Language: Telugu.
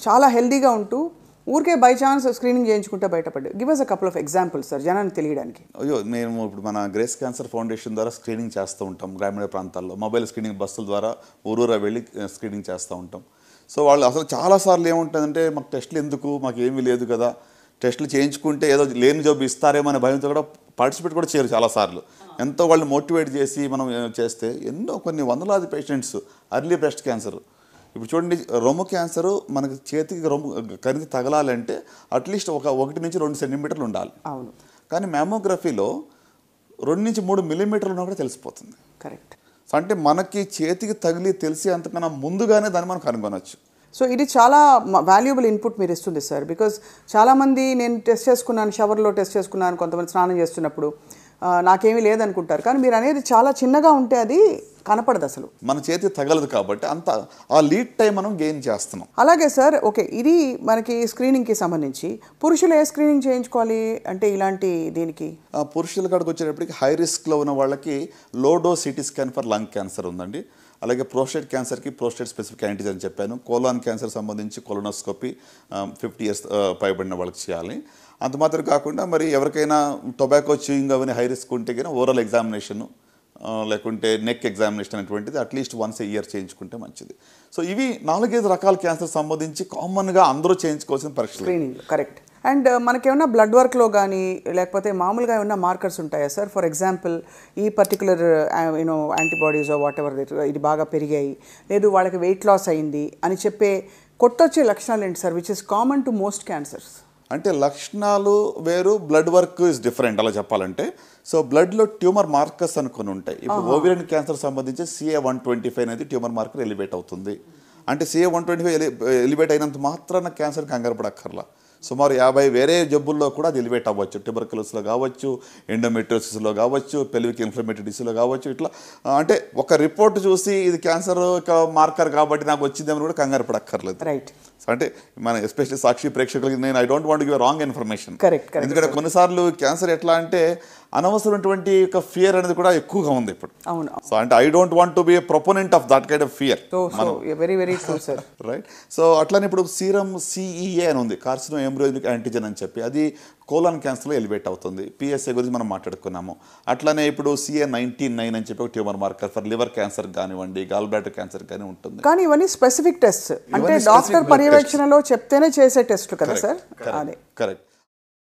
చాలా హెల్దీగా ఉంటూ ఊరికే బై ఛాన్స్ స్క్రీనింగ్ చేయించుకుంటే బయటపడ్డాడు. Give us a couple of examples sir జనాన్ని తెలియడానికి. అయ్యో, మేము ఇప్పుడు మన గ్రేస్ క్యాన్సర్ ఫౌండేషన్ ద్వారా స్క్రీనింగ్ చేస్తూ ఉంటాం. గ్రామీణ ప్రాంతాల్లో మొబైల్ స్క్రీనింగ్ బస్సుల ద్వారా ఊరూరా వెళ్ళి స్క్రీనింగ్ చేస్తూ ఉంటాం. సో వాళ్ళు అసలు చాలాసార్లు ఏముంటుందంటే మాకు టెస్టులు ఎందుకు, మాకు ఏమీ లేదు కదా, టెస్టులు చేయించుకుంటే ఏదో లేని జబ్బు ఇస్తారేమో అనే భయంతో కూడా పార్టిసిపేట్ కూడా చేయరు చాలాసార్లు. ఎంతో వాళ్ళని మోటివేట్ చేసి మనం చేస్తే ఎన్నో కొన్ని వందలాది పేషెంట్స్ అర్లీ బ్రెస్ట్ క్యాన్సర్. ఇప్పుడు చూడండి, రొమ్ము క్యాన్సర్ మనకి చేతికి రొమ్ము కణికి తగలాలంటే అట్లీస్ట్ 1 నుంచి 2 సెంటీమీటర్లు ఉండాలి. అవును. కానీ మ్యామోగ్రఫీలో 2 నుంచి 3 మిల్లీమీటర్లు ఉన్నా కూడా తెలిసిపోతుంది. కరెక్ట్. అంటే మనకి చేతికి తగిలి తెలిసి అంతకన్నా ముందుగానే దాన్ని మనం కనుగొనవచ్చు. సో ఇది చాలా వాల్యుబుల్ ఇన్పుట్ మీరు ఇస్తుంది సార్. బికాజ్ చాలామంది నేను టెస్ట్ చేసుకున్నాను, షవర్లో టెస్ట్ చేసుకున్నాను, కొంతమంది స్నానం చేస్తున్నప్పుడు నాకేమీ లేదనుకుంటారు. కానీ మీరు అనేది చాలా చిన్నగా ఉంటే అది కనపడదు, అసలు మన చేతి తగలదు. కాబట్టి అంత ఆ లీడ్ టైం మనం గెయిన్ చేస్తున్నాం. అలాగే సార్, ఓకే, ఇది మనకి స్క్రీనింగ్కి సంబంధించి పురుషులు ఏ స్క్రీనింగ్ చేయించుకోవాలి అంటే ఇలాంటి దీనికి? పురుషుల కాడికి వచ్చేటప్పటికి హై రిస్క్లో ఉన్న వాళ్ళకి low dose CT scan for lung cancer ఉందండి. అలాగే ప్రోస్టేట్ క్యాన్సర్కి ప్రోస్టేట్ స్పెసిఫిక్ యాంటీజెన్ అని చెప్పాను. కోలాన్ క్యాన్సర్ సంబంధించి కొలోనోస్కోపీ 50 years పైబడిన వాళ్ళకి చేయాలి. అంత మాత్రం కాకుండా మరి ఎవరికైనా టొబాకో చూయింగ్ అవన్నీ హై రిస్క్ ఉంటే కానీ ఓరల్ ఎగ్జామినేషన్ లేకుంటే నెక్ ఎగ్జామినేషన్ అనేటువంటిది అట్లీస్ట్ వన్స్ a year చేయించుకుంటే మంచిది. సో ఇవి 4-5 రకాల క్యాన్సర్ సంబంధించి కామన్గా అందరూ చేయించుకోవాల్సిన పరీక్షలు. Screening correct. అండ్ మనకేమన్నా బ్లడ్ వర్క్లో కానీ లేకపోతే మామూలుగా ఏమన్నా మార్కర్స్ ఉంటాయా సార్? ఫర్ ఎగ్జాంపుల్ ఈ పర్టికులర్ యాంటీబాడీస్ వాట్ ఎవర్ ఇది బాగా పెరిగాయి, లేదు వాళ్ళకి వెయిట్ లాస్ అయింది అని చెప్పే కొట్టొచ్చే లక్షణాలు ఏంటి sir, which is common to most cancers? అంటే లక్షణాలు వేరు, బ్లడ్ వర్క్ ఇస్ డిఫరెంట్ అలా చెప్పాలంటే. సో బ్లడ్లో ట్యూమర్ మార్కర్స్ అనుకుని ఉంటాయి. ఇప్పుడు ఓవేరియన్ క్యాన్సర్ సంబంధించి CA-125 అనేది ట్యూమర్ మార్కర్ ఎలివేట్ అవుతుంది. అంటే CA-125 ఎలివేట్ అయినంత మాత్రాన క్యాన్సర్ కంగారు పడక్కర్లా. సుమారు 50 వేరే జబ్బుల్లో కూడా అది ఎలివేట్ అవ్వచ్చు. ట్యూబర్కులోసిస్లో కావచ్చు, ఎండోమెట్రియోసిస్లో కావచ్చు, పెల్విక్ ఇన్ఫ్లమేటరీ డిసీజ్లో కావచ్చు. ఇట్లా అంటే ఒక రిపోర్ట్ చూసి ఇది క్యాన్సర్ మార్కర్ కాబట్టి నాకు వచ్చిందేమని కూడా కంగారు పడక్కర్లేదు. రైట్. అంటే మన ఎస్పెషల్లీ సాక్షి ప్రేక్షకులకి నేను I don't want give wrong information. Correct. ఎందుకంటే కొన్నిసార్లు క్యాన్సర్ ఎట్లా అంటే అనవసరమైనటువంటి ఒక ఫియర్ అనేది కూడా ఎక్కువగా ఉంది ఇప్పుడు. అవును. సో అంటే I don't want to be a proponent of that kind of fear. Very very true sir. Right. So అట్లానే ఇప్పుడు సీరం CEA అని ఉంది, కార్సినో ఎంబ్రియోనిక్ యాంటీజెన్ అని చెప్పి, అది కోలాన్ క్యాన్సర్లో ఎలివేట్ అవుతుంది. PSA గురించి మనం మాట్లాడుకున్నాము. అట్లానే ఇప్పుడు CA-99 అని చెప్పి ఒక tumour marker for liver cancer కానివ్వండి, గాల్ బ్లాడర్ క్యాన్సర్ కానీ ఉంటుంది. కానీ ఇవన్నీ స్పెసిఫిక్ టెస్ట్, అంటే డాక్టర్ పర్యవేక్షణలో చెప్తేనే చేసే టెస్ట్లు కదా సార్? అదే కరెక్ట్.